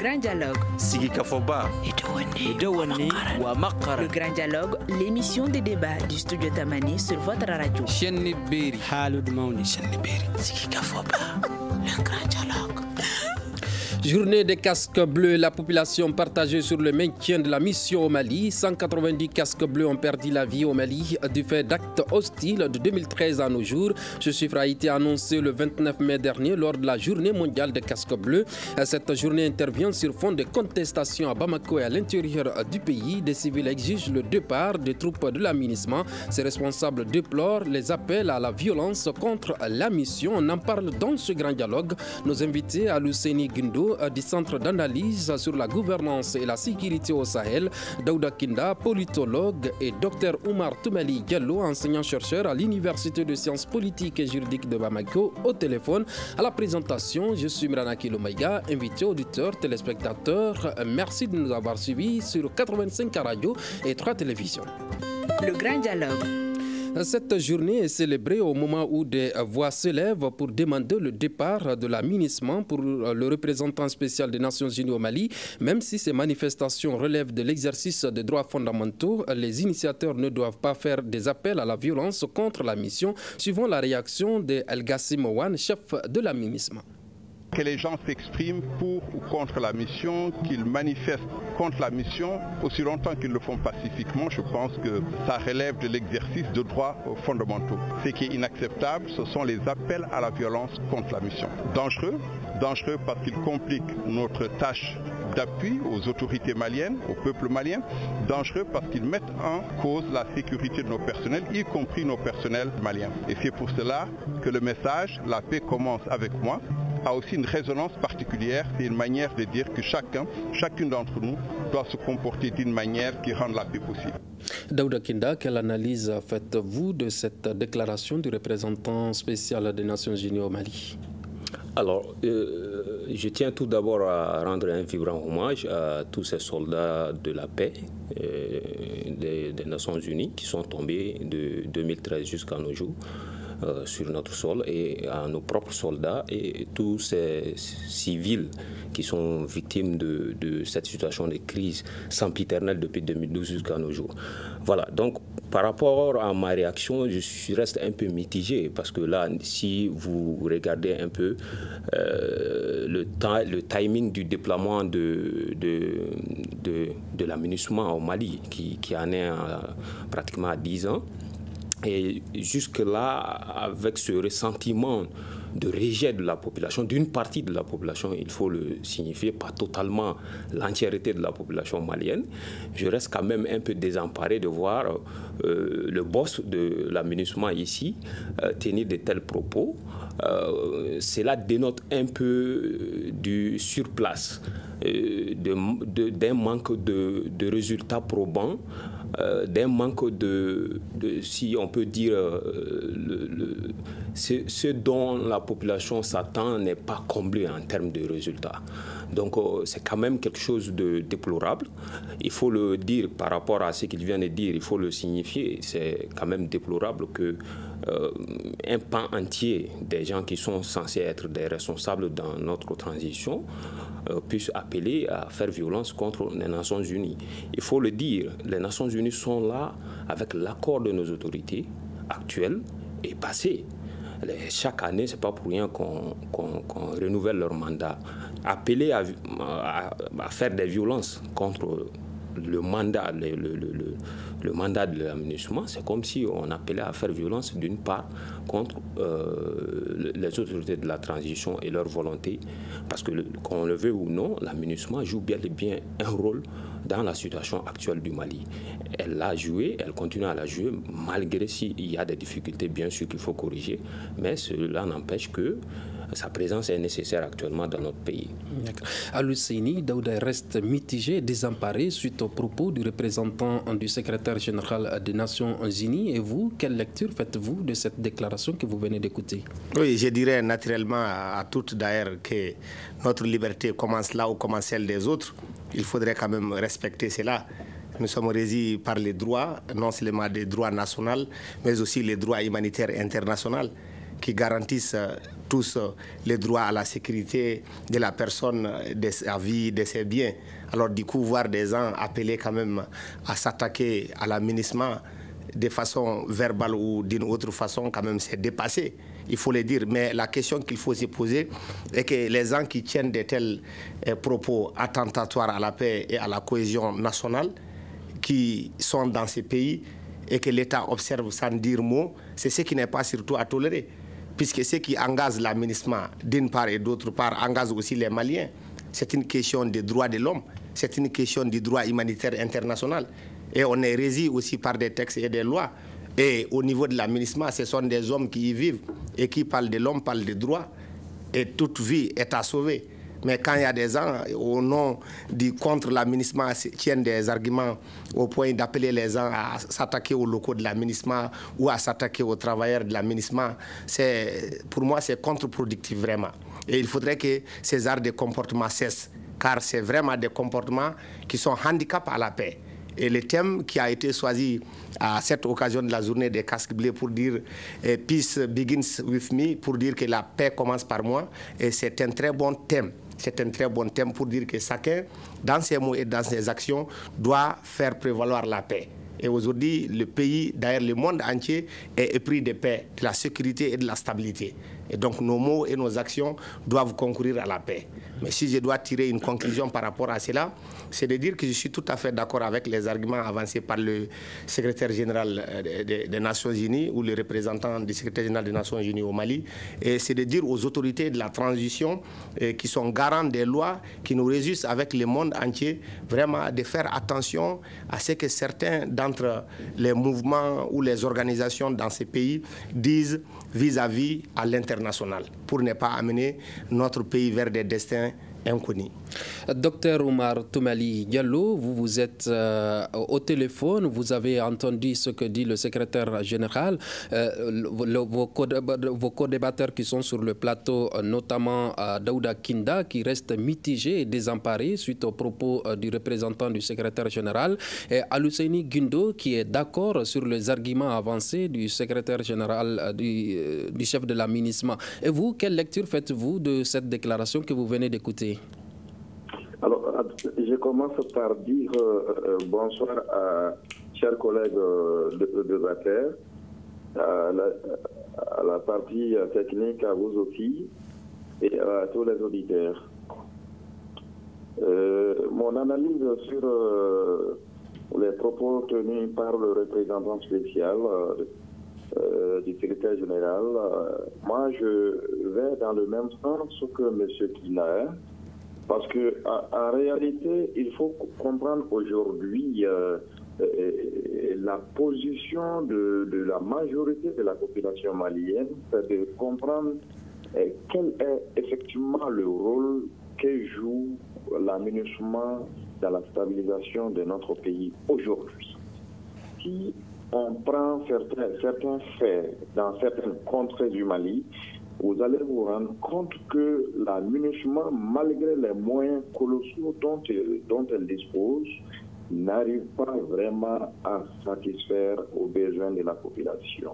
Grand Dialogue. Sigi Kafoba. Le Grand Dialogue, l'émission de débat du studio Tamani sur votre radio. Sigi Kafoba. Le Grand Dialogue. Journée des casques bleus, la population partagée sur le maintien de la mission au Mali. 190 casques bleus ont perdu la vie au Mali du fait d'actes hostiles de 2013 à nos jours. Ce chiffre a été annoncé le 29 mai dernier lors de la journée mondiale des casques bleus. Cette journée intervient sur fond de contestations à Bamako et à l'intérieur du pays. Des civils exigent le départ des troupes de l'aménagement. Ces responsables déplorent les appels à la violence contre la mission. On en parle dans ce grand dialogue. Nos invités à Luseni Guindo du Centre d'analyse sur la gouvernance et la sécurité au Sahel, Daouda Kinda, politologue, et Dr Oumar Toumali Diallo, enseignant-chercheur à l'Université de sciences politiques et juridiques de Bamako, au téléphone. À la présentation, je suis Mranaki Lomaïga, invité auditeurs, téléspectateurs. Merci de nous avoir suivis sur 85 radio et 3 télévisions. Le Grand Dialogue. Cette journée est célébrée au moment où des voix s'élèvent pour demander le départ de l'aménagement pour le représentant spécial des Nations Unies au Mali. Même si ces manifestations relèvent de l'exercice des droits fondamentaux, les initiateurs ne doivent pas faire des appels à la violence contre la mission, suivant la réaction de El Gassim Ouane, chef de l'aménagement. Que les gens s'expriment pour ou contre la mission, qu'ils manifestent contre la mission, aussi longtemps qu'ils le font pacifiquement, je pense que ça relève de l'exercice de droits fondamentaux. Ce qui est inacceptable, ce sont les appels à la violence contre la mission. Dangereux parce qu'ils compliquent notre tâche d'appui aux autorités maliennes, au peuple malien. Dangereux parce qu'ils mettent en cause la sécurité de nos personnels, y compris nos personnels maliens. Et c'est pour cela que le message « La paix commence avec moi » a aussi une résonance particulière. C'est une manière de dire que chacune d'entre nous doit se comporter d'une manière qui rende la paix possible. Daouda Kinda, quelle analyse faites-vous de cette déclaration du représentant spécial des Nations Unies au Mali? Alors, je tiens tout d'abord à rendre un vibrant hommage à tous ces soldats de la paix des Nations Unies qui sont tombés de 2013 jusqu'à nos jours sur notre sol, et à nos propres soldats et tous ces civils qui sont victimes de cette situation de crise sempiternelle depuis 2012 jusqu'à nos jours. Voilà, donc par rapport à ma réaction, je reste un peu mitigé parce que là, si vous regardez un peu le timing du déploiement de l'aménagement au Mali, qui en est pratiquement à 10 ans, et jusque-là, avec ce ressentiment de rejet de la population, d'une partie de la population, il faut le signifier, pas totalement l'entièreté de la population malienne, je reste quand même un peu désemparé de voir le boss de l'aménagement ici tenir de tels propos. Cela dénote un peu du surplace, d'un manque de résultats probants, d'un manque si on peut dire, ce dont la population s'attend n'est pas comblé en termes de résultats. Donc c'est quand même quelque chose de déplorable. Il faut le dire par rapport à ce qu'il vient de dire, il faut le signifier. C'est quand même déplorable que un pan entier des gens qui sont censés être des responsables dans notre transition puissent appeler à faire violence contre les Nations Unies. Il faut le dire, les Nations Unies sont là avec l'accord de nos autorités actuelles et passées. Chaque année, ce n'est pas pour rien qu'on renouvelle leur mandat. Appeler à faire des violences contre le mandat, le mandat de l'aménagement, c'est comme si on appelait à faire violence d'une part contre les autorités de la transition et leur volonté, parce que qu'on le veut ou non, l'aménagement joue bien et bien un rôle dans la situation actuelle du Mali. Elle l'a joué, elle continue à la jouer, malgré s'il y a des difficultés bien sûr qu'il faut corriger, mais cela n'empêche que sa présence est nécessaire actuellement dans notre pays. À Luseni, Daouda reste mitigé et désemparé suite aux propos du représentant du secrétaire général des Nations Unies. Et vous, quelle lecture faites-vous de cette déclaration que vous venez d'écouter? Oui, je dirais naturellement à toutes d'ailleurs que notre liberté commence là où commence celle des autres. Il faudrait quand même respecter cela. Nous sommes régis par les droits, non seulement des droits nationaux, mais aussi les droits humanitaires internationaux, qui garantissent tous les droits à la sécurité de la personne, de sa vie, de ses biens. Alors du coup, voir des gens appelés quand même à s'attaquer à l'aménagement de façon verbale ou d'une autre façon, quand même, c'est dépassé. Il faut le dire. Mais la question qu'il faut se poser est que les gens qui tiennent de tels propos attentatoires à la paix et à la cohésion nationale, qui sont dans ces pays et que l'État observe sans dire mot, c'est ce qui n'est pas surtout à tolérer. Puisque ce qui engage l'aménagement d'une part et d'autre part engage aussi les Maliens. C'est une question des droits de l'homme, c'est une question du droit humanitaire international. Et on est régi aussi par des textes et des lois. Et au niveau de l'aménagement, ce sont des hommes qui y vivent et qui parlent de l'homme, parlent des droits. Et toute vie est à sauver. Mais quand il y a des gens, au nom du contre l'aménagement, tiennent des arguments au point d'appeler les gens à s'attaquer aux locaux de l'aménagement ou à s'attaquer aux travailleurs de l'aménagement, pour moi, c'est contre-productif vraiment. Et il faudrait que ces genres de comportements cessent, car c'est vraiment des comportements qui sont handicap à la paix. Et le thème qui a été choisi à cette occasion de la journée des casques bleus pour dire « Peace begins with me », pour dire que la paix commence par moi, et c'est un très bon thème. C'est un très bon thème pour dire que chacun, dans ses mots et dans ses actions, doit faire prévaloir la paix. Et aujourd'hui, le pays, d'ailleurs le monde entier, est épris de paix, de la sécurité et de la stabilité. Et donc nos mots et nos actions doivent concourir à la paix. Mais si je dois tirer une conclusion par rapport à cela, c'est de dire que je suis tout à fait d'accord avec les arguments avancés par le secrétaire général des Nations Unies ou le représentant du secrétaire général des Nations Unies au Mali. Et c'est de dire aux autorités de la transition qui sont garants des lois, qui nous régissent avec le monde entier, vraiment de faire attention à ce que certains d'entre les mouvements ou les organisations dans ces pays disent vis-à-vis à l'international, pour ne pas amener notre pays vers des destins inconnus. Docteur Oumar Toumali Diallo, vous êtes au téléphone, vous avez entendu ce que dit le secrétaire général. Vos co-débatteurs qui sont sur le plateau, notamment Daouda Kinda, qui reste mitigé et désemparé suite aux propos du représentant du secrétaire général, et Aluseni Gundo, qui est d'accord sur les arguments avancés du secrétaire général, du chef de l'aménagement. Et vous, quelle lecture faites-vous de cette déclaration que vous venez d'écouter? Alors, je commence par dire bonsoir à chers collègues de la Terre, à la partie technique, à vous aussi, et à tous les auditeurs. Mon analyse sur les propos tenus par le représentant spécial du secrétaire général, moi je vais dans le même sens que M. Kina. Parce qu'en réalité, il faut comprendre aujourd'hui la position de la majorité de la population malienne, c'est de comprendre quel est effectivement le rôle que joue l'aménagement dans la stabilisation de notre pays aujourd'hui. Si on prend certains faits dans certaines contrées du Mali, vous allez vous rendre compte que l'aménagement, malgré les moyens colossaux dont elle dispose, n'arrive pas vraiment à satisfaire aux besoins de la population.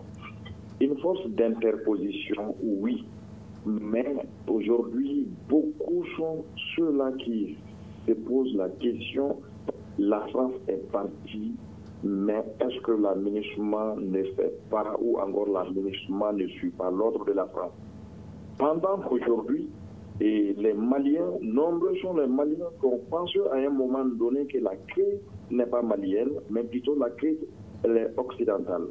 Une force d'interposition, oui, mais aujourd'hui, beaucoup sont ceux-là qui se posent la question, la France est partie, mais est-ce que l'aménagement ne fait pas, ou encore l'aménagement ne suit pas l'ordre de la France? Pendant qu'aujourd'hui, les Maliens, nombreux sont les Maliens qui ont pensé à un moment donné que la crise n'est pas malienne, mais plutôt la crise elle est occidentale.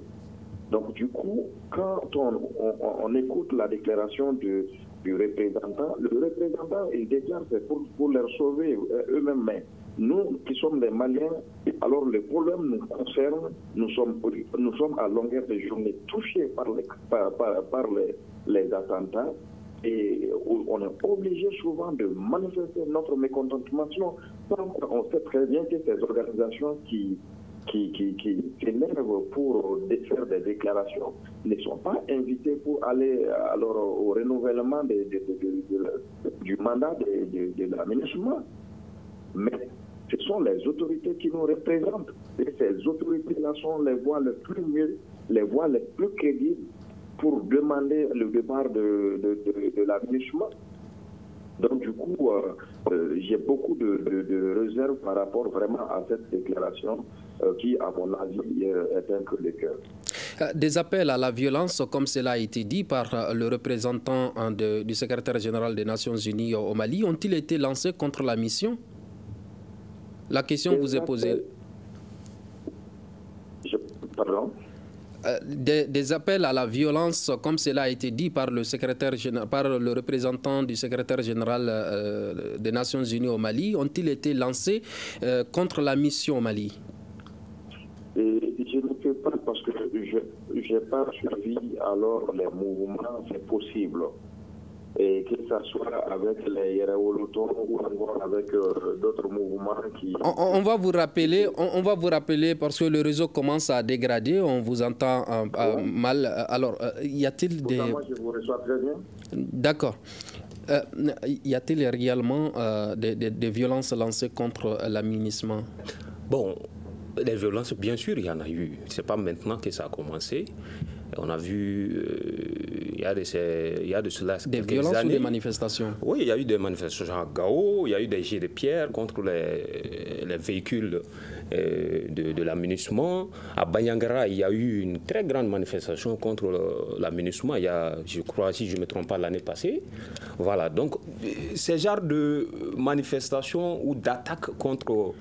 Donc du coup, quand on écoute la déclaration du représentant, le représentant, il déclare que c'est pour leur sauver eux-mêmes. Mais nous qui sommes les Maliens, alors le problème nous concerne, nous sommes à longueur de journée touchés par les attentats. Et on est obligé souvent de manifester notre mécontentement. Sinon, on sait très bien que ces organisations qui s'élèvent pour faire des déclarations ne sont pas invitées pour aller alors au renouvellement du mandat de l'aménagement. Mais ce sont les autorités qui nous représentent. Et ces autorités-là sont les voix les plus crédibles pour demander le départ de la MINUSMA. Donc du coup, j'ai beaucoup de réserves par rapport vraiment à cette déclaration qui, à mon avis, est un peu de cœur. Des appels à la violence, comme cela a été dit par le représentant du secrétaire général des Nations Unies au Mali, ont-ils été lancés contre la mission? La question vous est posée. Pardon? Des appels à la violence, comme cela a été dit par le représentant du secrétaire général des Nations Unies au Mali, ont-ils été lancés contre la mission au Mali? Et je ne peux pas, parce que je n'ai pas suivi alors les mouvements, c'est possible. Et que ce soit avec les Yereolotons ou encore avec d'autres mouvements qui... On va vous rappeler parce que le réseau commence à dégrader, on vous entend mal. Alors, y a-t-il des... Moi, je vous reçois très bien. D'accord. Y a-t-il réellement des violences lancées contre la MINUSMA? Bon, les violences, bien sûr, il y en a eu. Ce n'est pas maintenant que ça a commencé. On a vu, il y a de cela des violences années. Ou des manifestations? Oui, il y a eu des manifestations à Gao, il y a eu des jets de pierre contre les véhicules de la MINUSMA. À Bayangara, il y a eu une très grande manifestation contre la MINUSMA, il y a, je crois, si je ne me trompe pas, l'année passée. Voilà, donc ces genres de manifestations ou d'attaques contre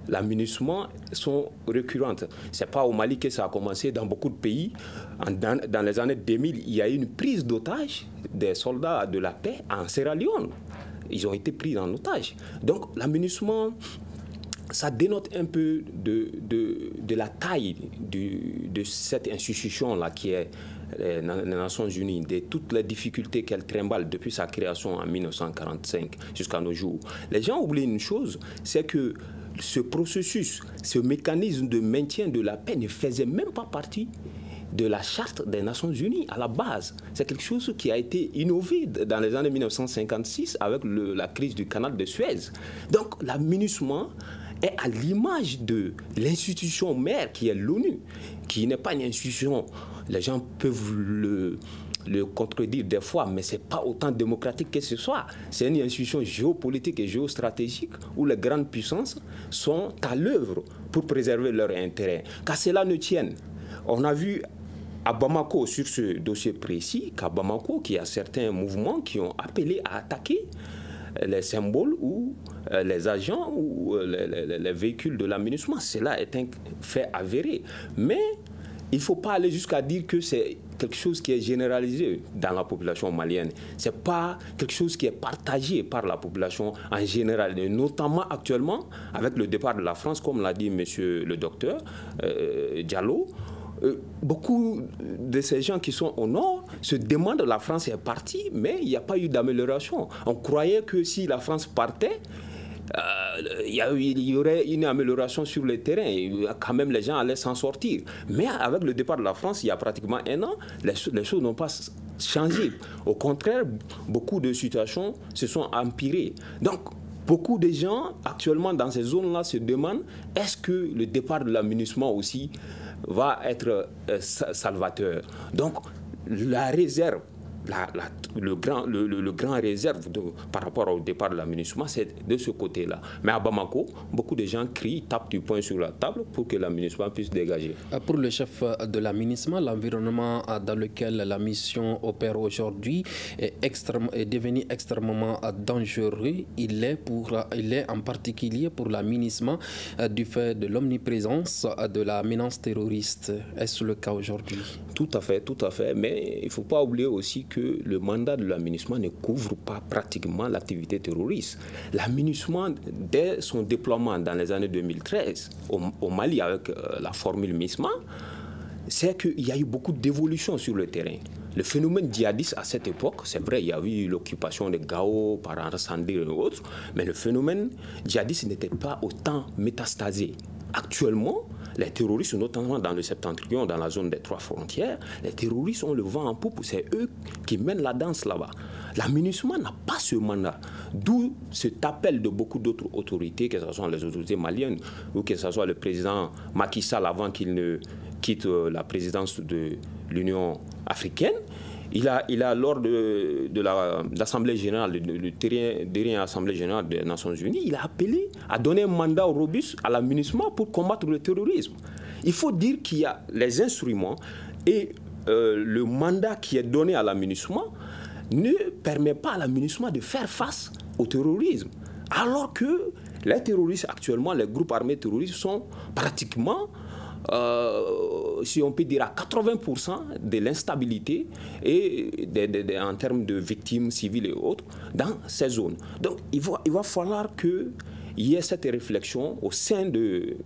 la MINUSMA sont récurrentes. Ce n'est pas au Mali que ça a commencé, dans beaucoup de pays. Dans les années 2000, il y a eu une prise d'otage des soldats de la paix en Sierra Leone. Ils ont été pris en otage. Donc la MINUSMA, ça dénote un peu de la taille de cette institution-là qui est les Nations Unies, de toutes les difficultés qu'elle trimballe depuis sa création en 1945 jusqu'à nos jours. Les gens oublient une chose, c'est que ce processus, ce mécanisme de maintien de la paix ne faisait même pas partie de la charte des Nations Unies à la base. C'est quelque chose qui a été innové dans les années 1956 avec la crise du canal de Suez. Donc la MINUSMA est à l'image de l'institution mère qui est l'ONU, qui n'est pas une institution, les gens peuvent le contredire des fois, mais ce n'est pas autant démocratique que ce soit. C'est une institution géopolitique et géostratégique où les grandes puissances sont à l'œuvre pour préserver leurs intérêts. Qu'à cela ne tienne, on a vu à Bamako, sur ce dossier précis, qu'à Bamako, qu'il y a certains mouvements qui ont appelé à attaquer les symboles ou les agents ou les véhicules de la MINUSMA. Cela est un fait avéré. Mais il ne faut pas aller jusqu'à dire que c'est quelque chose qui est généralisé dans la population malienne. Ce n'est pas quelque chose qui est partagé par la population en général, et notamment actuellement avec le départ de la France, comme l'a dit monsieur le docteur Diallo. Beaucoup de ces gens qui sont au nord se demandent, la France est partie, mais il n'y a pas eu d'amélioration. On croyait que si la France partait, il y aurait une amélioration sur le terrain, quand même les gens allaient s'en sortir. Mais avec le départ de la France, il y a pratiquement un an, les choses n'ont pas changé. Au contraire, beaucoup de situations se sont empirées. Donc, beaucoup de gens actuellement dans ces zones-là se demandent, est-ce que le départ de la MINUSMA aussi va être salvateur? Donc, la réserve, le grand réserve par rapport au départ de la MINUSMA, c'est de ce côté-là. Mais à Bamako, beaucoup de gens crient, tapent du poing sur la table pour que la MINUSMA puisse dégager. Pour le chef de la MINUSMA, l'environnement dans lequel la mission opère aujourd'hui est devenu extrêmement dangereux. Il est en particulier pour la MINUSMA du fait de l'omniprésence de la menace terroriste. Est-ce le cas aujourd'hui? Tout à fait, tout à fait. Mais il ne faut pas oublier aussi que le mandat de la MINUSMA ne couvre pas pratiquement l'activité terroriste. La MINUSMA, dès son déploiement dans les années 2013 au Mali avec la formule MISMA, c'est qu'il y a eu beaucoup d'évolutions sur le terrain. Le phénomène djihadiste à cette époque, c'est vrai, il y a eu l'occupation de Gao par Sandir et autres, mais le phénomène djihadiste n'était pas autant métastasé. Actuellement, les terroristes, notamment dans le Septentrion, dans la zone des 3 frontières, les terroristes ont le vent en poupe. C'est eux qui mènent la danse là-bas. La MINUSMA n'a pas ce mandat. D'où cet appel de beaucoup d'autres autorités, que ce soit les autorités maliennes ou que ce soit le président Macky Sall avant qu'il ne quitte la présidence de l'Union africaine. Il a lors de l'Assemblée générale, dernière Assemblée générale des Nations Unies, il a appelé à donner un mandat robuste à la MINUSMA pour combattre le terrorisme. Il faut dire qu'il y a les instruments et le mandat qui est donné à la MINUSMA ne permet pas à la MINUSMA de faire face au terrorisme. Alors que les terroristes actuellement, les groupes armés terroristes sont pratiquement, si on peut dire, à 80% de l'instabilité et en termes de victimes civiles et autres dans ces zones. Donc il va falloir qu'il y ait cette réflexion au sein de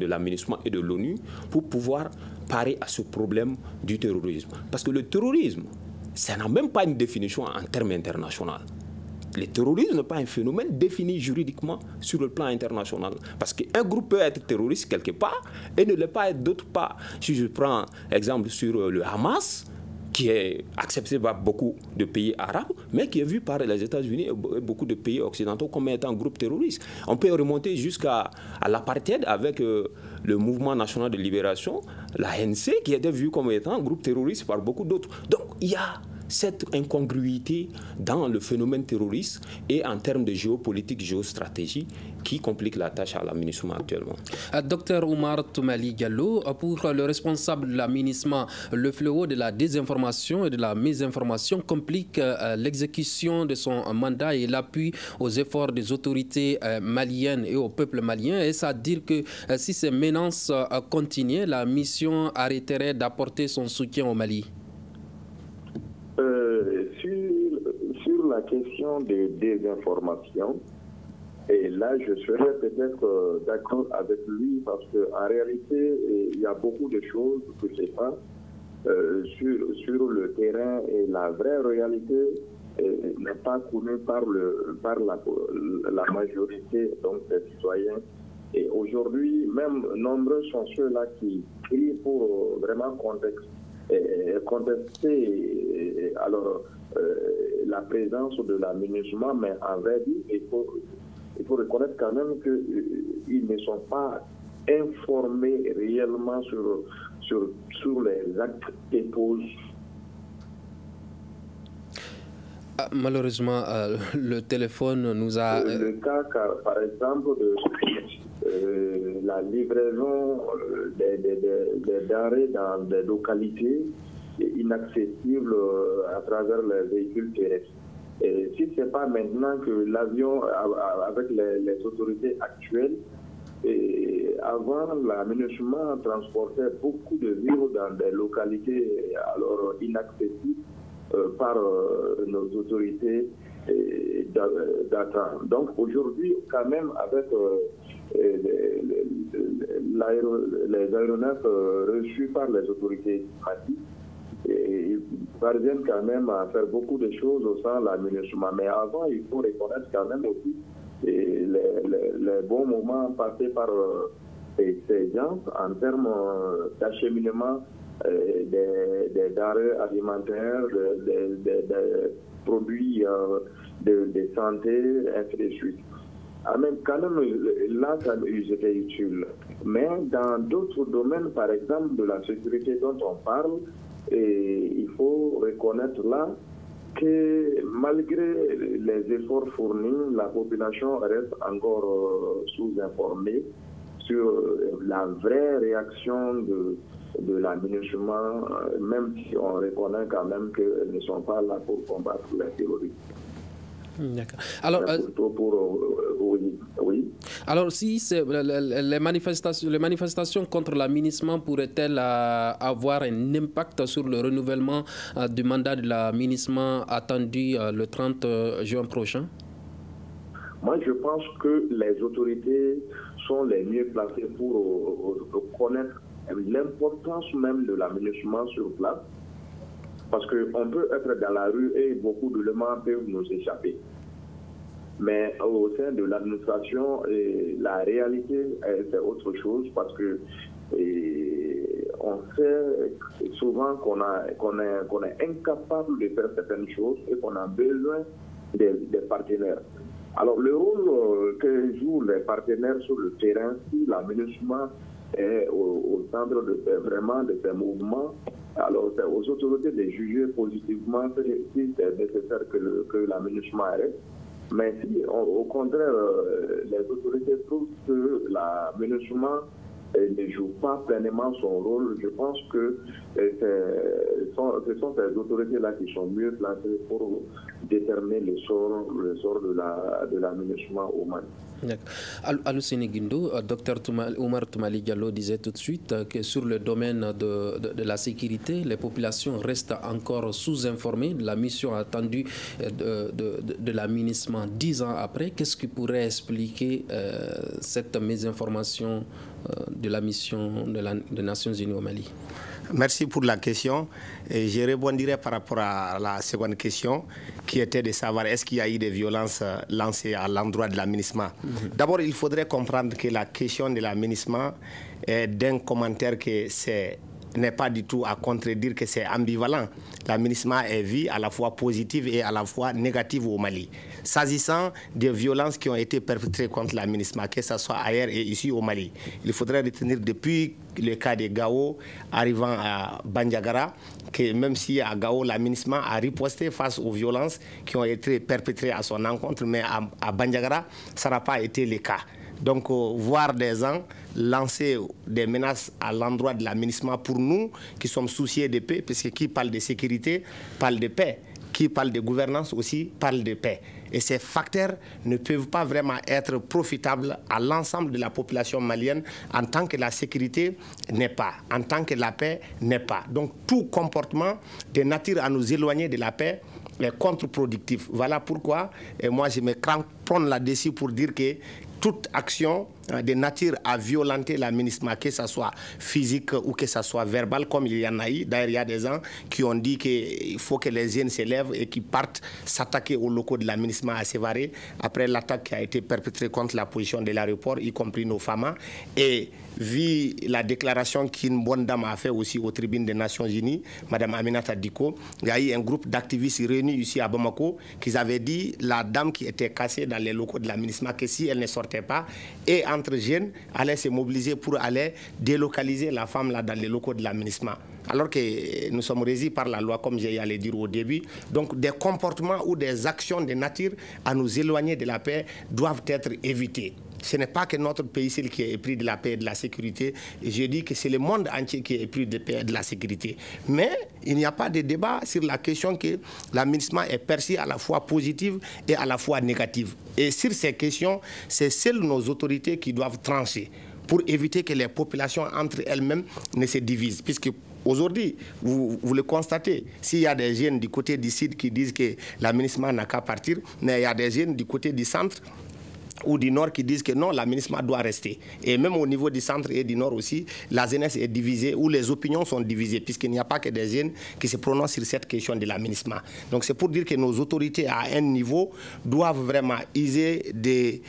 la MINUSMA et de l'ONU pour pouvoir parer à ce problème du terrorisme. Parce que le terrorisme, ça n'a même pas une définition en termes internationaux. Le terrorisme n'est pas un phénomène défini juridiquement sur le plan international. Parce qu'un groupe peut être terroriste quelque part et ne l'est pas d'autre part. Si je prends exemple sur le Hamas, qui est accepté par beaucoup de pays arabes, mais qui est vu par les États-Unis et beaucoup de pays occidentaux comme étant un groupe terroriste. On peut remonter jusqu'à l'apartheid avec le Mouvement national de libération, la ANC, qui était vu comme étant un groupe terroriste par beaucoup d'autres. Donc il y a cette incongruité dans le phénomène terroriste et en termes de géopolitique, géostratégie qui complique la tâche à la MINUSMA actuellement. Docteur Oumar Toumali Diallo, pour le responsable de la MINUSMA, le fléau de la désinformation et de la mésinformation complique l'exécution de son mandat et l'appui aux efforts des autorités maliennes et au peuple malien. Est-ce à dire que si ces menaces continuaient, la mission arrêterait d'apporter son soutien au Mali? Sur la question des désinformations, et là je serais peut-être d'accord avec lui parce qu'en réalité il y a beaucoup de choses que je ne sais pas sur le terrain et la vraie réalité n'est pas connue par la majorité donc, des citoyens. Et aujourd'hui, même nombreux sont ceux-là qui crient pour vraiment contester la présence de la MINUSMA, mais en vrai dit, il faut reconnaître quand même qu'ils ne sont pas informés réellement sur les actes qu'ils posent. Malheureusement, le téléphone nous a... Le cas, par exemple, de la livraison des denrées dans des localités inaccessibles à travers les véhicules terrestres. Et si ce n'est pas maintenant que l'avion, avec les autorités actuelles, et avant, la MINUSMA transportait beaucoup de vivres dans des localités alors inaccessibles par nos autorités d'attente. Donc aujourd'hui, quand même, avec les aéronefs reçus par les autorités maliennes, ils parviennent quand même à faire beaucoup de choses au sein de la MINUSMA. Mais avant, il faut reconnaître quand même aussi les bons moments passés par ces gens en termes d'acheminement des denrées alimentaires, des produits de santé, ainsi de suite. Quand même, là, ils étaient utiles. Mais dans d'autres domaines, par exemple, de la sécurité dont on parle, il faut reconnaître là que malgré les efforts fournis, la population reste encore sous-informée sur la vraie réaction de la MINUSMA, même si on reconnaît quand même qu'elles ne sont pas là pour combattre les terroristes. D'accord. Alors, oui. Alors, si les manifestations contre la MINUSMA pourraient-elles avoir un impact sur le renouvellement du mandat de la MINUSMA attendu le 30 juin prochain? Moi, je pense que les autorités sont les mieux placées pour connaître l'importance même de la MINUSMA sur place. Parce qu'on peut être dans la rue et beaucoup d'éléments peuvent nous échapper. Mais au sein de l'administration, la réalité, c'est autre chose parce que on sait souvent qu'on est incapable de faire certaines choses et qu'on a besoin des partenaires. Alors le rôle que jouent les partenaires sur le terrain, si la MINUSMA est au centre vraiment de ces mouvements, Alors, c'est aux autorités de juger positivement si c'est nécessaire que l'aménagement arrête. Mais si, au contraire, les autorités trouvent que l'aménagement ne joue pas pleinement son rôle, je pense que ce sont ces autorités-là qui sont mieux placées pour déterminer le sort de l'aménagement au Mali. Alucine Guindo, Dr Oumar Toumali Diallo disait tout de suite que sur le domaine de la sécurité, les populations restent encore sous-informées de la mission attendue de l'aménagement 10 ans après. Qu'est-ce qui pourrait expliquer cette mésinformation de la mission des Nations Unies au Mali? Merci pour la question. Et je rebondirai par rapport à la seconde question qui était de savoir est-ce qu'il y a eu des violences lancées à l'endroit de l'aménagement. D'abord, il faudrait comprendre que la question de l'aménagement est d'un commentaire que n'est pas du tout à contredire, que c'est ambivalent. L'aménagement est vu à la fois positive et à la fois négative au Mali. S'agissant des violences qui ont été perpétrées contre l'aménagement, que ce soit ailleurs et ici au Mali, il faudrait retenir depuis le cas de Gao arrivant à Bandiagara, que même si à Gao, l'aménagement a riposté face aux violences qui ont été perpétrées à son encontre, mais à Bandiagara, ça n'a pas été le cas. Donc, voir des gens lancer des menaces à l'endroit de l'aménagement, pour nous qui sommes souciés de paix, parce que qui parle de sécurité parle de paix, qui parle de gouvernance aussi parle de paix. Et ces facteurs ne peuvent pas vraiment être profitables à l'ensemble de la population malienne en tant que la sécurité n'est pas, en tant que la paix n'est pas. Donc, tout comportement de nature à nous éloigner de la paix est contre-productif. Voilà pourquoi moi je me cramponne là-dessus pour dire que toute action de nature à violenter l'aménagement, que ce soit physique ou que ce soit verbal, comme il y en a eu. D'ailleurs, il y a des gens qui ont dit qu'il faut que les jeunes s'élèvent et qui partent s'attaquer aux locaux de l'aménagement à Sévaré après l'attaque qui a été perpétrée contre la position de l'aéroport, y compris nos femmes. Et vu la déclaration qu'une bonne dame a fait aussi aux tribunes des Nations Unies, Mme Aminata Diko, il y a eu un groupe d'activistes réunis ici à Bamako qui avaient dit la dame qui était cassée dans les locaux de l'aménagement que si elle ne sortait pas, et entre jeunes, allait se mobiliser pour aller délocaliser la femme là dans les locaux de l'aménagement. Alors que nous sommes régis par la loi, comme j'ai allé dire au début. Donc des comportements ou des actions de nature à nous éloigner de la paix doivent être évités. Ce n'est pas que notre pays seul qui est épris de la paix et de la sécurité. Et je dis que c'est le monde entier qui est épris de la paix et de la sécurité. Mais il n'y a pas de débat sur la question que l'aménagement est perçu à la fois positive et à la fois négative. Et sur ces questions, c'est seules nos autorités qui doivent trancher pour éviter que les populations entre elles-mêmes ne se divisent. Puisque aujourd'hui, vous le constatez, s'il y a des jeunes du côté du sud qui disent que l'aménagement n'a qu'à partir, mais il y a des jeunes du côté du centre ou du nord qui disent que non, l'aménagement doit rester. Et même au niveau du centre et du nord aussi, la jeunesse est divisée, ou les opinions sont divisées, puisqu'il n'y a pas que des jeunes qui se prononcent sur cette question de l'aménagement. Donc c'est pour dire que nos autorités à un niveau doivent vraiment user de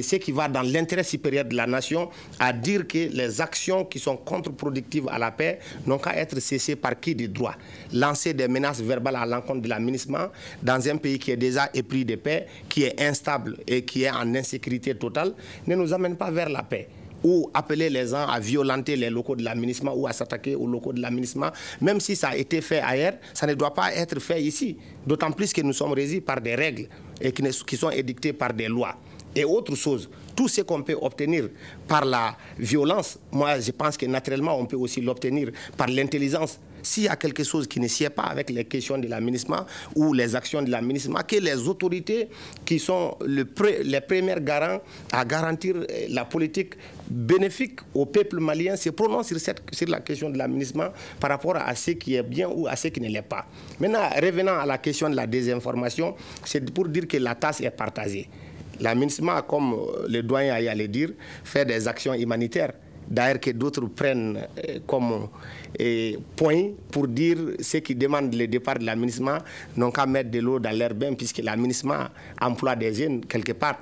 ce qui va dans l'intérêt supérieur de la nation, à dire que les actions qui sont contre-productives à la paix n'ont qu'à être cessées par qui de droit. Lancer des menaces verbales à l'encontre de l'aménagement dans un pays qui est déjà épris de paix, qui est instable et qui est en insécurité totale, ne nous amène pas vers la paix. Ou appeler les gens à violenter les locaux de l'aménagement ou à s'attaquer aux locaux de l'aménagement, même si ça a été fait ailleurs, ça ne doit pas être fait ici. D'autant plus que nous sommes régis par des règles et qui sont édictées par des lois. Et autre chose, tout ce qu'on peut obtenir par la violence, moi je pense que naturellement on peut aussi l'obtenir par l'intelligence. S'il y a quelque chose qui ne sied pas avec les questions de l'aménagement ou les actions de l'aménagement, que les autorités qui sont les premiers garants à garantir la politique bénéfique au peuple malien se prononcent sur la question de l'aménagement par rapport à ce qui est bien ou à ce qui ne l'est pas. Maintenant, revenant à la question de la désinformation, c'est pour dire que la tâche est partagée. L'aménagement, comme le doyen a le dire, fait des actions humanitaires. D'ailleurs que d'autres prennent comme point pour dire ceux qui demandent le départ de l'aménagement n'ont qu'à mettre de l'eau dans leur bain, puisque l'aménagement emploie des jeunes quelque part.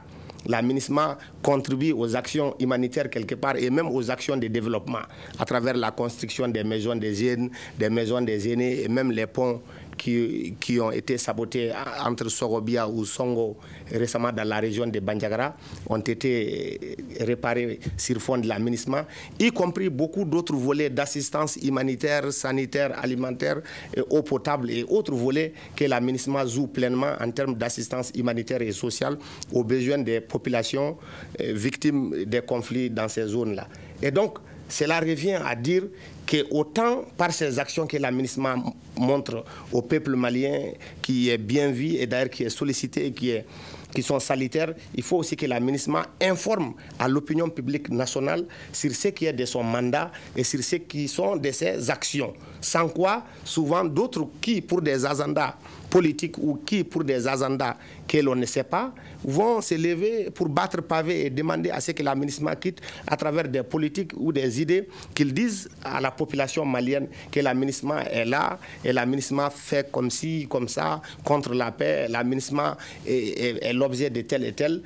L'aménagement contribue aux actions humanitaires quelque part et même aux actions de développement à travers la construction des maisons des jeunes, des maisons des aînés et même les ponts qui ont été sabotés entre Sorobia ou Songo récemment dans la région de Bandiagara ont été réparés sur fond de la MINUSMA, y compris beaucoup d'autres volets d'assistance humanitaire, sanitaire, alimentaire, eau potable et autres volets que la MINUSMA joue pleinement en termes d'assistance humanitaire et sociale aux besoins des populations victimes des conflits dans ces zones-là. Et donc, cela revient à dire que autant par ces actions que la MINUSMA montre au peuple malien, qui est bien vu et d'ailleurs qui est sollicité et qui sont salutaires, il faut aussi que la MINUSMA informe à l'opinion publique nationale sur ce qui est de son mandat et sur ce qui sont de ses actions. Sans quoi, souvent d'autres qui, pour des agendas politiques ou qui, pour des agendas que l'on ne sait pas, vont se lever pour battre pavé et demander à ce que la MINUSMA quitte à travers des politiques ou des idées, qu'ils disent à la population malienne que la MINUSMA est là et la MINUSMA fait comme ci, comme ça, contre la paix, la MINUSMA est l'objet de tel et tel.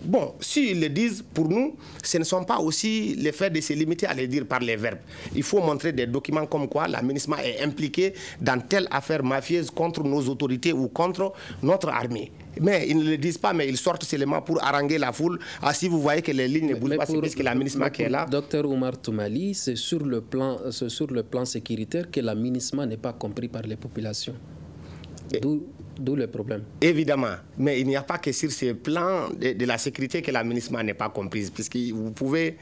Bon, s'ils le disent, pour nous, ce ne sont pas aussi le fait de se limiter à les dire par les verbes. Il faut montrer des documents comme quoi la MINUSMA est impliquée dans telle affaire mafieuse contre nos autorités ou contre notre armée. Mais ils ne le disent pas, mais ils sortent seulement pour haranguer la foule. Ah, si vous voyez que les lignes ne bougent pas, c'est parce que la MINUSMA qui est là. Docteur Oumar Toumali, c'est sur le plan sécuritaire que la MINUSMA n'est pas compris par les populations. D'où le problème. Évidemment, mais il n'y a pas que sur ce plan de la sécurité que la MINUSMA n'est pas comprise, puisque vous pouvez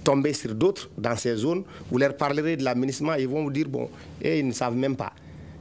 tomber sur d'autres dans ces zones, vous leur parlerez de la MINUSMA, ils vont vous dire, bon, et ils ne savent même pas.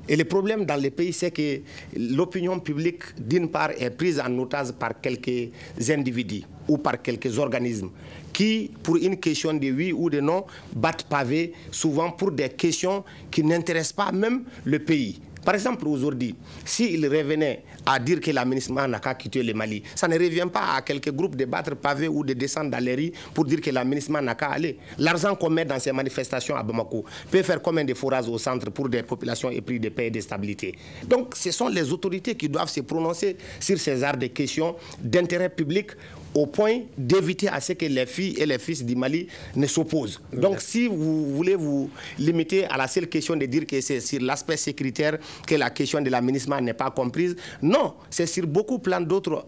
Et le problème dans les pays, c'est que l'opinion publique, d'une part, est prise en otage par quelques individus ou par quelques organismes qui, pour une question de oui ou de non, battent pavé, souvent pour des questions qui n'intéressent pas même le pays. Par exemple, aujourd'hui, s'il revenait à dire que la MINUSMA n'a qu'à quitter le Mali, ça ne revient pas à quelques groupes de battre pavés ou de descendre dans les rues pour dire que la MINUSMA n'a qu'à aller. L'argent qu'on met dans ces manifestations à Bamako peut faire combien de forages au centre pour des populations épris de paix et de stabilité. Donc, ce sont les autorités qui doivent se prononcer sur ces arts de questions d'intérêt public au point d'éviter à ce que les filles et les fils du Mali ne s'opposent. Donc, si vous voulez vous limiter à la seule question de dire que c'est sur l'aspect sécuritaire que la question de la MINUSMA n'est pas comprise, non, c'est sur beaucoup d'autres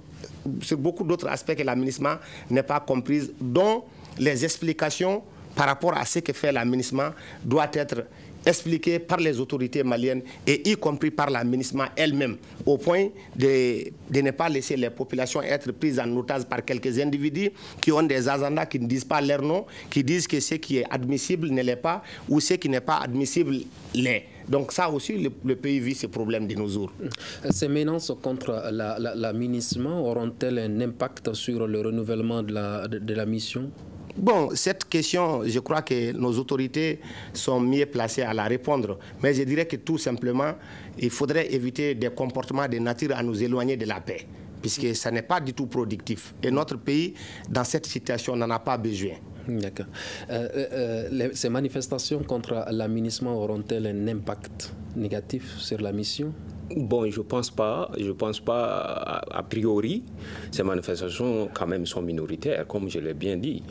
aspects que la MINUSMA n'est pas comprise, dont les explications par rapport à ce que fait la MINUSMA doivent être expliqué par les autorités maliennes et y compris par la MINUSMA elle-même, au point de ne pas laisser les populations être prises en otage par quelques individus qui ont des agendas qui ne disent pas leur nom, qui disent que ce qui est admissible ne l'est pas ou ce qui n'est pas admissible l'est. Donc ça aussi, le pays vit ce problème de nos jours. Ces menaces contre la MINUSMA auront-elles un impact sur le renouvellement de la mission ? Bon, cette question, je crois que nos autorités sont mieux placées à la répondre. Mais je dirais que tout simplement, il faudrait éviter des comportements de nature à nous éloigner de la paix, puisque ça n'est pas du tout productif. Et notre pays, dans cette situation, n'en a pas besoin. D'accord. Ces manifestations contre la MINUSMA auront-elles un impact négatif sur la mission ? Bon, je pense pas. A priori, ces manifestations quand même sont minoritaires, comme je l'ai bien dit.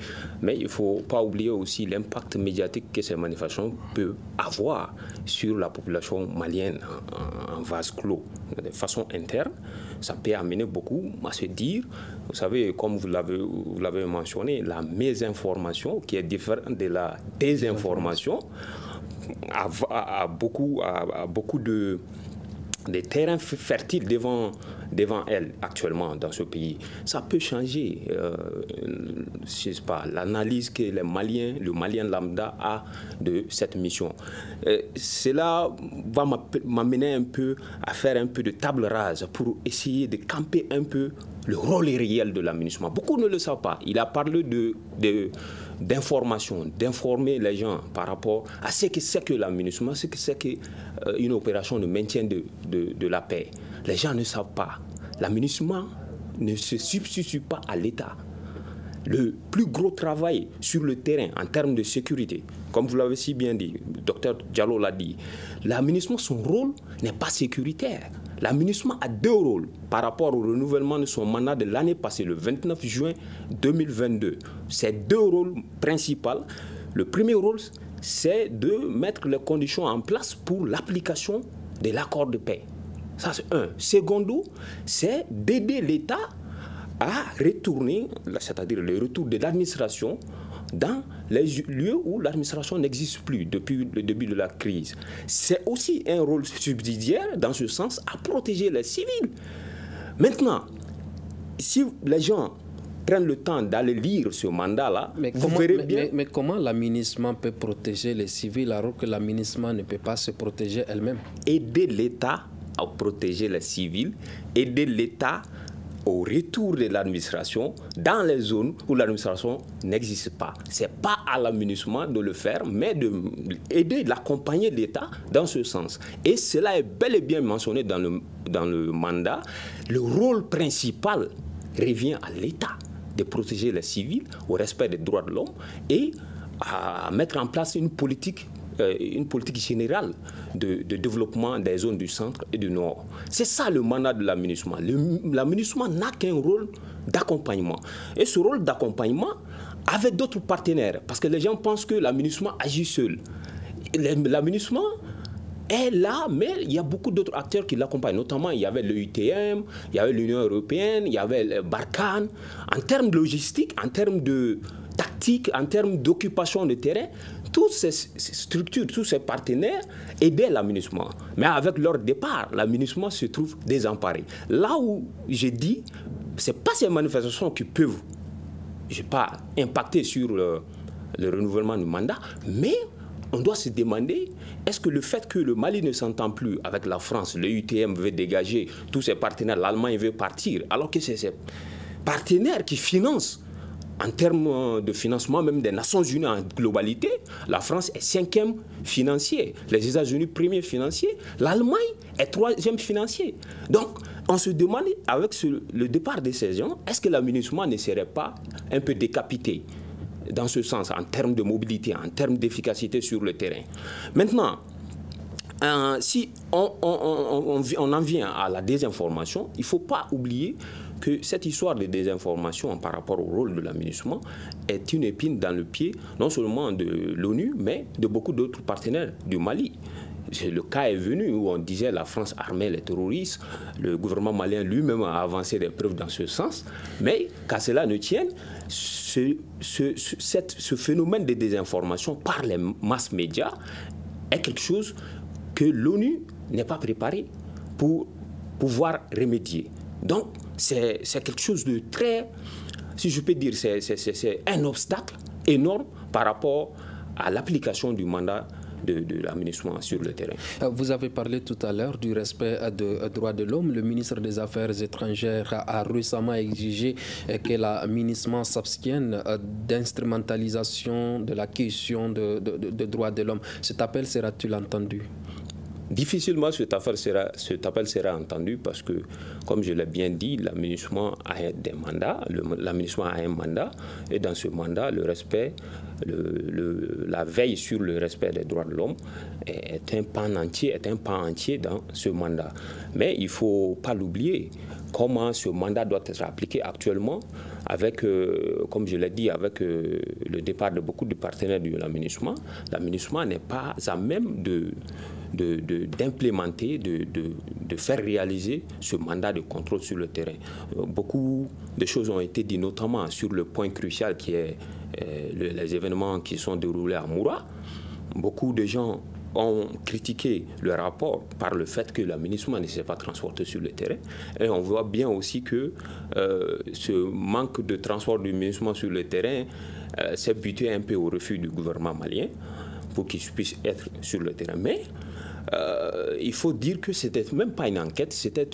Mais il ne faut pas oublier aussi l'impact médiatique que ces manifestations peuvent avoir sur la population malienne en vase clos. De façon interne, ça peut amener beaucoup à se dire, vous savez, comme vous l'avez mentionné, la mésinformation qui est différente de la désinformation a beaucoup de terrains fertiles devant elle actuellement dans ce pays. Ça peut changer, je sais pas, l'analyse que le Malien lambda a de cette mission. Cela va m'amener un peu à faire un peu de table rase pour essayer de camper un peu le rôle réel de la MINUSMA. Beaucoup ne le savent pas. Il a parlé d'information, d'informer les gens par rapport à ce que c'est que la MINUSMA, ce que c'est qu'une opération de maintien de la paix. Les gens ne savent pas. La MINUSMA ne se substitue pas à l'État. Le plus gros travail sur le terrain en termes de sécurité, comme vous l'avez si bien dit, le docteur Diallo l'a dit, la MINUSMA, son rôle n'est pas sécuritaire. La MINUSMA a deux rôles par rapport au renouvellement de son mandat de l'année passée, le 29 juin 2022. Ces deux rôles principaux. Le premier rôle, c'est de mettre les conditions en place pour l'application de l'accord de paix. Ça, c'est un. Secondo, c'est d'aider l'État à retourner, c'est-à-dire le retour de l'administration dans les lieux où l'administration n'existe plus depuis le début de la crise. C'est aussi un rôle subsidiaire, dans ce sens, à protéger les civils. Maintenant, si les gens prennent le temps d'aller lire ce mandat-là, vous verrez bien... Mais comment l'aménagement peut protéger les civils alors que l'aménagement ne peut pas se protéger elle-même? Aider l'État à protéger les civils, aider l'État au retour de l'administration dans les zones où l'administration n'existe pas. Ce n'est pas à l'aménagement de le faire, mais d'aider, d'accompagner l'État dans ce sens. Et cela est bel et bien mentionné dans le mandat. Le rôle principal revient à l'État de protéger les civils au respect des droits de l'homme et à mettre en place une politique générale de développement des zones du centre et du nord. C'est ça le mandat de l'aménagement. L'aménagement n'a qu'un rôle d'accompagnement. Et ce rôle d'accompagnement avec d'autres partenaires, parce que les gens pensent que l'aménagement agit seul. L'aménagement est là, mais il y a beaucoup d'autres acteurs qui l'accompagnent. Notamment, il y avait l'UITM, il y avait l'Union européenne, il y avait Barkhane. En termes de logistique, en termes de tactique, en termes d'occupation de terrain, toutes ces structures, tous ces partenaires aidaient l'aménagement. Mais avec leur départ, l'aménagement se trouve désemparé. Là où j'ai dit, ce n'est pas ces manifestations qui peuvent, je sais pas, impacter sur le renouvellement du mandat, mais on doit se demander, est-ce que le fait que le Mali ne s'entend plus avec la France, le UTM veut dégager tous ses partenaires, l'Allemagne veut partir, alors que c'est ces partenaires qui financent, en termes de financement même des Nations Unies en globalité, la France est 5e financier, les États-Unis 1er financier, l'Allemagne est 3e financier. Donc, on se demande, avec le départ de ces gens, est-ce que l'aménagement ne serait pas un peu décapité dans ce sens, en termes de mobilité, en termes d'efficacité sur le terrain. Maintenant, si on en vient à la désinformation, il ne faut pas oublier que cette histoire de désinformation par rapport au rôle de l'aménagement est une épine dans le pied, non seulement de l'ONU, mais de beaucoup d'autres partenaires du Mali. Le cas est venu où on disait la France armait les terroristes, le gouvernement malien lui-même a avancé des preuves dans ce sens, mais qu'à cela ne tienne, ce phénomène de désinformation par les masses médias est quelque chose que l'ONU n'est pas préparée pour pouvoir remédier. Donc, c'est quelque chose de très, si je peux dire, c'est un obstacle énorme par rapport à l'application du mandat de l'aménagement sur le terrain. Vous avez parlé tout à l'heure du respect des droits de l'homme. Le ministre des Affaires étrangères a récemment exigé que l'aménagement s'abstienne d'instrumentalisation de la question de droits de l'homme. Cet appel sera-t-il entendu? Difficilement cet appel sera entendu parce que, comme je l'ai bien dit, l'aménagement a des mandats, l'aménagement a un mandat, et dans ce mandat, le respect, la veille sur le respect des droits de l'homme est un pan entier dans ce mandat. Mais il ne faut pas l'oublier, comment ce mandat doit être appliqué actuellement avec, comme je l'ai dit, avec le départ de beaucoup de partenaires de l'aménagement. L'aménagement n'est pas à même d'implémenter, de faire réaliser ce mandat de contrôle sur le terrain. Beaucoup de choses ont été dites, notamment sur le point crucial qui est les événements qui sont déroulés à Moura. Beaucoup de gens ont critiqué le rapport par le fait que l'aménagement ne s'est pas transporté sur le terrain. Et on voit bien aussi que ce manque de transport du l'aménagement sur le terrain s'est buté un peu au refus du gouvernement malien pour qu'il puisse être sur le terrain. Mais il faut dire que c'était même pas une enquête, c'était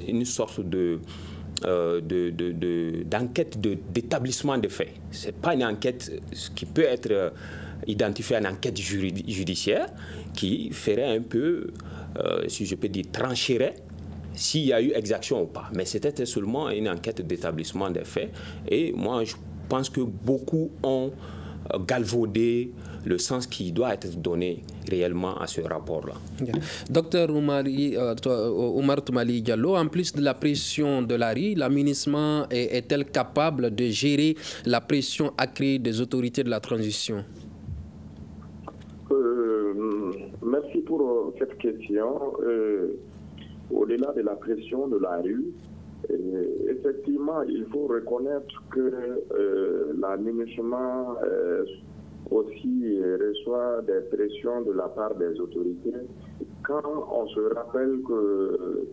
une sorte d'enquête d'établissement de faits. Ce n'est pas une enquête qui peut être identifiée en enquête judiciaire qui ferait un peu, si je peux dire, trancherait s'il y a eu exaction ou pas. Mais c'était seulement une enquête d'établissement des faits. Et moi, je pense que beaucoup ont galvaudé le sens qui doit être donné réellement à ce rapport-là. Docteur Oumar Toumali Diallo, en plus de la pression de la rue, l'aménagement est-elle capable de gérer la pression accrue des autorités de la transition? Merci pour cette question. Au-delà de la pression de la rue, effectivement, il faut reconnaître que la MINUSMA aussi reçoit des pressions de la part des autorités. Quand on se rappelle que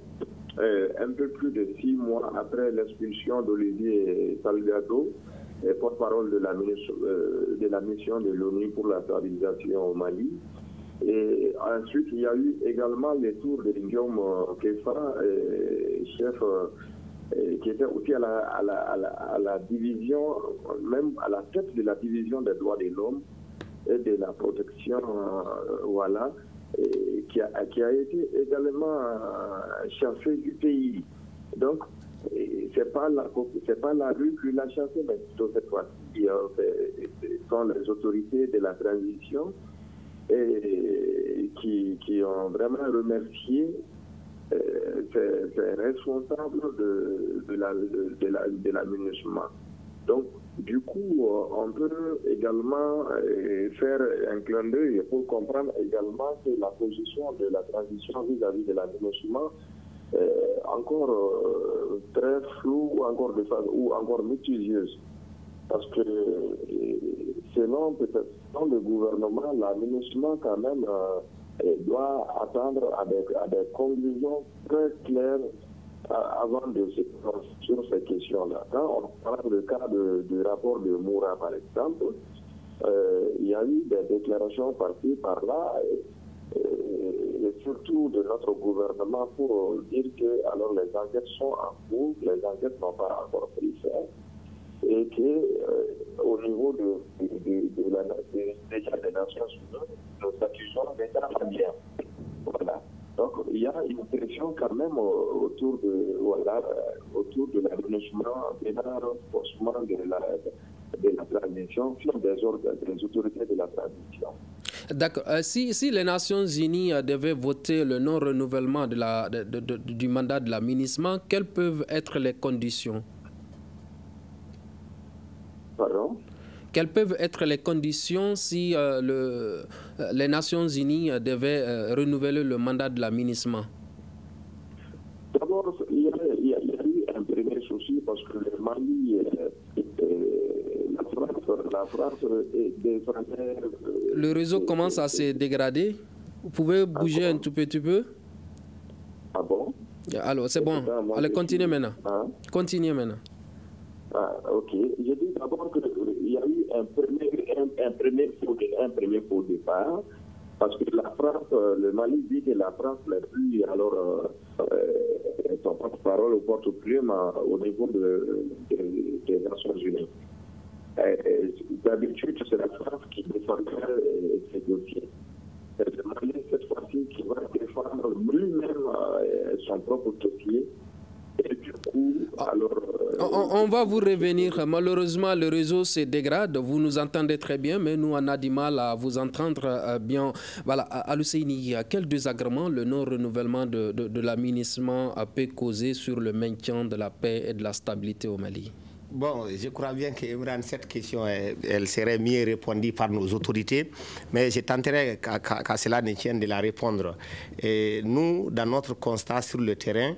un peu plus de 6 mois après l'expulsion d'Olivier Salgado, porte-parole de la mission de l'ONU pour la stabilisation au Mali, et ensuite il y a eu également les tours de Guillaume Kefa, chef qui était aussi à la division, même à la tête de la division des droits de l'homme et de la protection, voilà, qui a été également chassé du pays. Donc, c'est pas la rue qui l'a chassé, mais plutôt cette fois-ci, ce sont les autorités de la transition et qui ont vraiment remercié ces responsables de la MINUSMA. Donc, du coup, on peut également faire un clin d'œil pour comprendre également que la position de la transition vis-à-vis de la MINUSMA est encore très floue ou encore mitigieuse. Parce que selon le gouvernement, la MINUSMA quand même doit attendre à des conclusions très claires avant de se prononcer sur ces questions-là. Quand on parle du cas du rapport de Moura, par exemple, il y a eu des déclarations par-ci, par-là, et surtout de notre gouvernement pour dire que alors les enquêtes sont en cours, les enquêtes n'ont pas encore pris fin, et que au niveau déjà des Nations Unies, nous accusons déjà bien. Voilà. Donc il y a une pression quand même autour de la MINUSMA et d'un renforcement de la transition sur des autorités de la transition. D'accord. Si les Nations Unies devaient voter le non-renouvellement du mandat de la MINUSMA, quelles peuvent être les conditions? Pardon? Quelles peuvent être les conditions si les Nations Unies devaient renouveler le mandat de la MINUSMA? D'abord, il y a eu un premier souci parce que le Mali, la France défendait... Le réseau commence à se dégrader. Vous pouvez bouger un tout petit peu? Ah bon? Alors, c'est bon. Allez, continuez maintenant. Hein? Continuez maintenant. Ah, ok. Je dis d'abord qu'il y a eu un premier faux départ, parce que la France, le Mali dit que la France n'a plus alors son porte-parole au porte-plume au niveau des Nations Unies. D'habitude, c'est la France qui défendrait ces dossiers. C'est le Mali, cette fois-ci, qui va défendre lui-même son propre dossier. Et du coup, alors... On va vous revenir. Malheureusement, le réseau se dégrade. Vous nous entendez très bien, mais nous, on a du mal à vous entendre bien. Voilà, Al-Husseini, quel désagrément le non-renouvellement de la MINUSMA peut causer sur le maintien de la paix et de la stabilité au Mali? Bon, je crois bien que Imran, cette question, elle serait mieux répondue par nos autorités, mais je tenterai qu'à cela ne tienne de la répondre. Et nous, dans notre constat sur le terrain,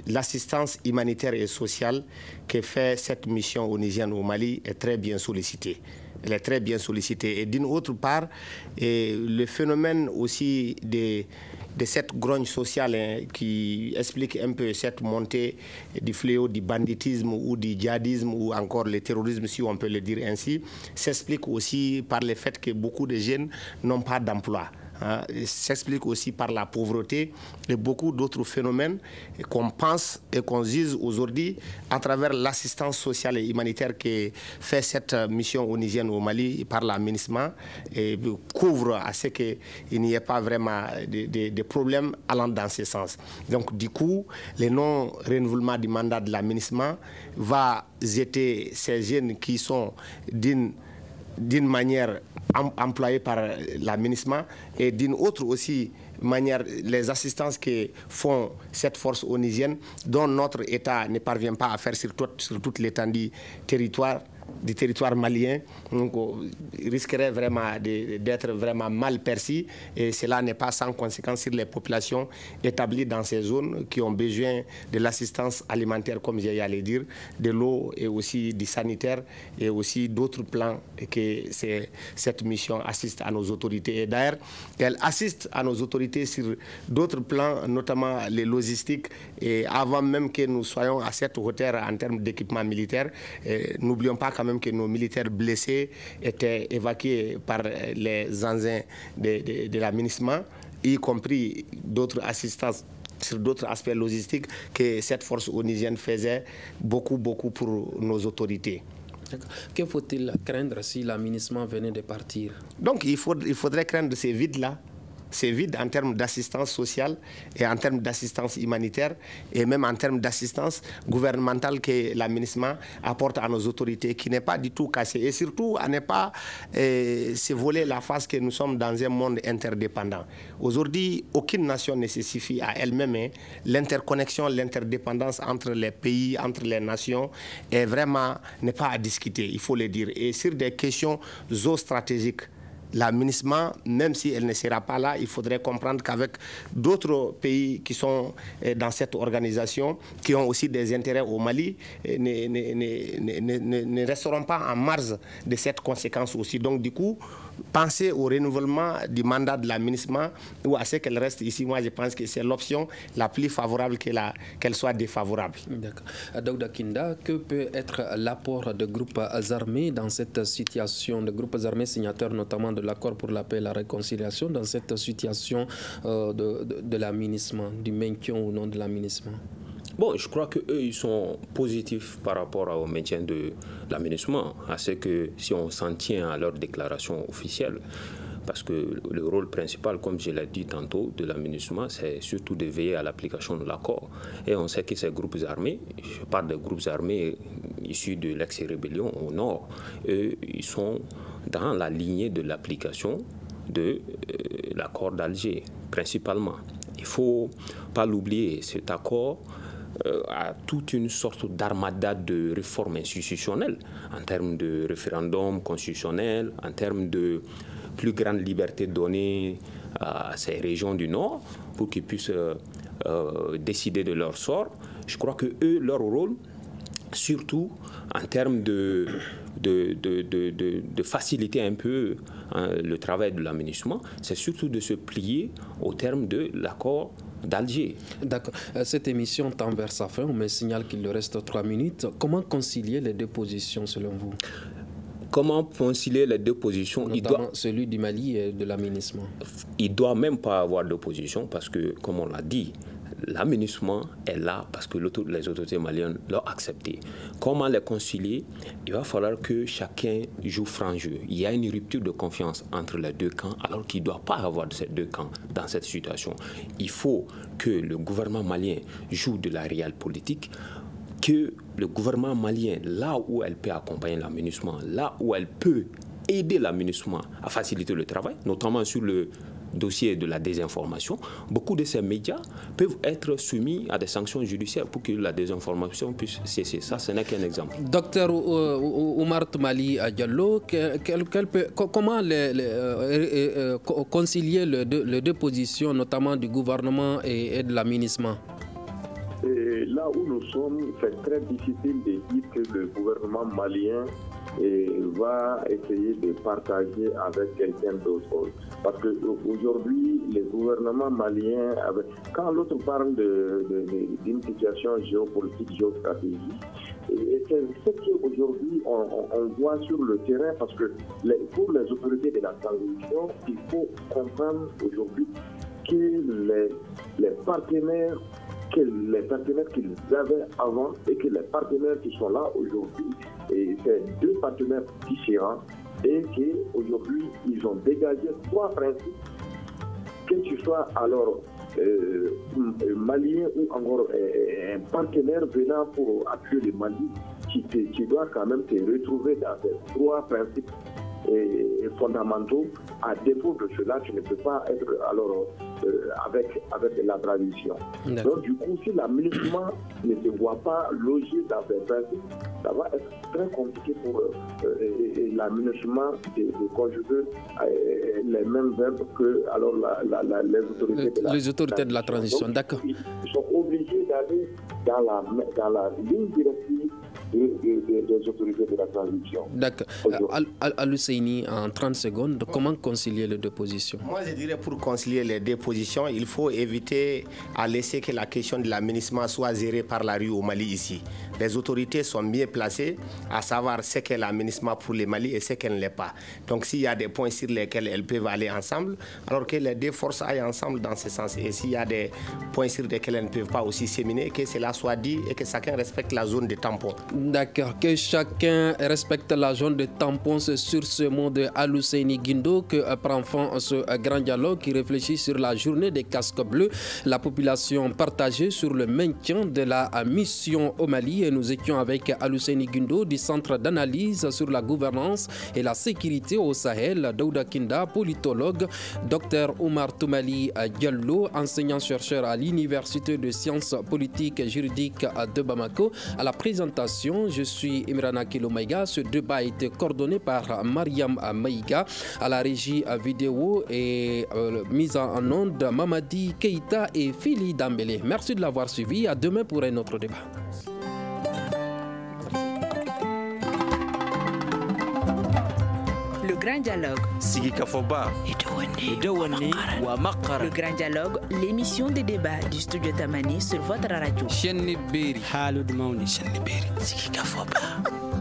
l'assistance humanitaire et sociale que fait cette mission onusienne au Mali est très bien sollicitée. Elle est très bien sollicitée. Et d'une autre part, le phénomène aussi de cette grogne sociale qui explique un peu cette montée du fléau du banditisme ou du djihadisme ou encore le terrorisme, si on peut le dire ainsi, s'explique aussi par le fait que beaucoup de jeunes n'ont pas d'emploi. S'explique aussi par la pauvreté et beaucoup d'autres phénomènes qu'on pense et qu'on juge aujourd'hui à travers l'assistance sociale et humanitaire que fait cette mission onusienne au Mali par la MINUSMA et couvre à ce qu'il n'y ait pas vraiment de problèmes allant dans ce sens. Donc du coup, le non-renouvellement du mandat de la MINUSMA va jeter ces jeunes qui sont d'une manière employée par la MINUSMA et d'une autre aussi manière les assistances que font cette force onusienne dont notre État ne parvient pas à faire sur toute l'étendue territoire du territoire malien risquerait vraiment d'être vraiment mal perçu, et cela n'est pas sans conséquence sur les populations établies dans ces zones qui ont besoin de l'assistance alimentaire, comme j'ai allé dire, de l'eau et aussi du sanitaire et aussi d'autres plans que cette mission assiste à nos autorités. Et d'ailleurs, elle assiste à nos autorités sur d'autres plans, notamment les logistiques, et avant même que nous soyons à cette hauteur en termes d'équipement militaire, n'oublions pas quand même que nos militaires blessés étaient évacués par les engins de l'aménagement, y compris d'autres assistances sur d'autres aspects logistiques que cette force onusienne faisait beaucoup pour nos autorités. Que faut-il craindre si l'aménagement venait de partir? Donc il faudrait craindre ces vides-là. C'est vide en termes d'assistance sociale et en termes d'assistance humanitaire et même en termes d'assistance gouvernementale que l'aménagement apporte à nos autorités, qui n'est pas du tout cassé. Et surtout, à ne pas se voler la face que nous sommes dans un monde interdépendant. Aujourd'hui, aucune nation ne se suffit à elle-même. L'interconnexion, l'interdépendance entre les pays, entre les nations, est vraiment n'est pas à discuter, il faut le dire. Et sur des questions géostratégiques, l'aménagement, même si elle ne sera pas là, il faudrait comprendre qu'avec d'autres pays qui sont dans cette organisation, qui ont aussi des intérêts au Mali, ne resteront pas en marge de cette conséquence aussi. Donc du coup, penser au renouvellement du mandat de l'aménagement ou à ce qu'elle reste ici, moi je pense que c'est l'option la plus favorable qu'elle soit défavorable. D'accord. Daouda Kinda, que peut être l'apport de groupes armés dans cette situation, de groupes armés signataires notamment de l'accord pour la paix et la réconciliation, dans cette situation de l'aménagement, du maintien ou non de l'aménagement? Bon, je crois qu'eux, ils sont positifs par rapport au maintien de l'aménagement. C'est que si on s'en tient à leur déclaration officielle, parce que le rôle principal, comme je l'ai dit tantôt, de l'aménagement, c'est surtout de veiller à l'application de l'accord. Et on sait que ces groupes armés, je parle des groupes armés issus de l'ex-rébellion au nord, eux, ils sont dans la lignée de l'application de l'accord d'Alger, principalement. Il ne faut pas l'oublier, cet accord à toute une sorte d'armada de réformes institutionnelles en termes de référendum constitutionnel, en termes de plus grande liberté donnée à ces régions du Nord pour qu'ils puissent décider de leur sort. Je crois que eux, leur rôle, surtout en termes de faciliter un peu le travail de l'aménagement, c'est surtout de se plier au terme de l'accord d'Alger. D'accord. Cette émission tend vers sa fin. On me signale qu'il lui reste 3 minutes. Comment concilier les deux positions selon vous? Comment concilier les deux positions? Notamment celui du Mali et de l'aménagement. Il ne doit même pas avoir d'opposition parce que, comme on l'a dit, l'aménagement est là parce que les autorités maliennes l'ont accepté. Comment les concilier? Il va falloir que chacun joue franc jeu. Il y a une rupture de confiance entre les deux camps alors qu'il ne doit pas avoir de ces deux camps dans cette situation. Il faut que le gouvernement malien joue de la réelle politique, que le gouvernement malien, là où elle peut accompagner l'aménagement, là où elle peut aider l'aménagement à faciliter le travail, notamment sur le dossier de la désinformation, beaucoup de ces médias peuvent être soumis à des sanctions judiciaires pour que la désinformation puisse cesser. Ça, ce n'est qu'un exemple. Docteur Oumar Toumali Diallo, comment concilier les deux positions, notamment du gouvernement et de l'aménagement? Là où nous sommes, c'est très difficile de dire que le gouvernement malien va essayer de partager avec quelqu'un d'autre. Parce qu'aujourd'hui, les gouvernements maliens, quand l'autre parle d'une situation géopolitique, géostratégique, et c'est ce qu'aujourd'hui on voit sur le terrain, parce que pour les autorités de la transition, il faut comprendre aujourd'hui que les partenaires qu'ils avaient avant et que les partenaires qui sont là aujourd'hui, c'est deux partenaires différents et qu'aujourd'hui, ils ont dégagé 3 principes. Que tu sois alors malien ou encore un partenaire venant pour appuyer le Mali, tu dois quand même te retrouver dans ces 3 principes. fondamentaux. À défaut de cela, tu ne peux pas être avec la transition. Donc du coup, si l'aménagement ne se voit pas logé dans ces principes, ça va être très compliqué pour l'aménagement de conjuguer les mêmes verbes que les autorités de la transition. D'accord. Ils sont obligés d'aller dans la ligne directive des autorités de la transition. D'accord. Al-Husseini, en 30 secondes, comment concilier les deux positions? Moi, je dirais pour concilier les deux positions, il faut éviter à laisser que la question de l'aménagement soit gérée par la rue au Mali ici. Les autorités sont bien placées à savoir ce qu'est l'aménagement pour le Mali et ce qu'elle ne l'est pas. Donc s'il y a des points sur lesquels elles peuvent aller ensemble, alors que les deux forces aillent ensemble dans ce sens. Et s'il y a des points sur lesquels elles ne peuvent pas aussi séminer, que cela soit dit et que chacun respecte la zone de tampon. D'accord, que chacun respecte la zone de tampon. C'est sur ce mot de Al-Husseini Guindo que prend fin ce grand dialogue qui réfléchit sur la journée des casques bleus, la population partagée sur le maintien de la mission au Mali. Et nous étions avec Al-Husseini Guindo du Centre d'analyse sur la gouvernance et la sécurité au Sahel, Daouda Kinda, politologue, Dr Omar Toumali Diallo, enseignant-chercheur à l'Université de sciences politiques et juridiques de Bamako. À la présentation, je suis Imrana Kilomaïga. Ce débat a été coordonné par Mariam Maïga. À la régie vidéo et mise en onde, Mamadi Keïta et Fili Dambélé. Merci de l'avoir suivi. À demain pour un autre débat. Le Grand Dialogue. Sigi Kafoba. Le Grand Dialogue, l'émission des débats du studio Tamani sur votre radio.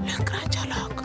Le Grand Dialogue.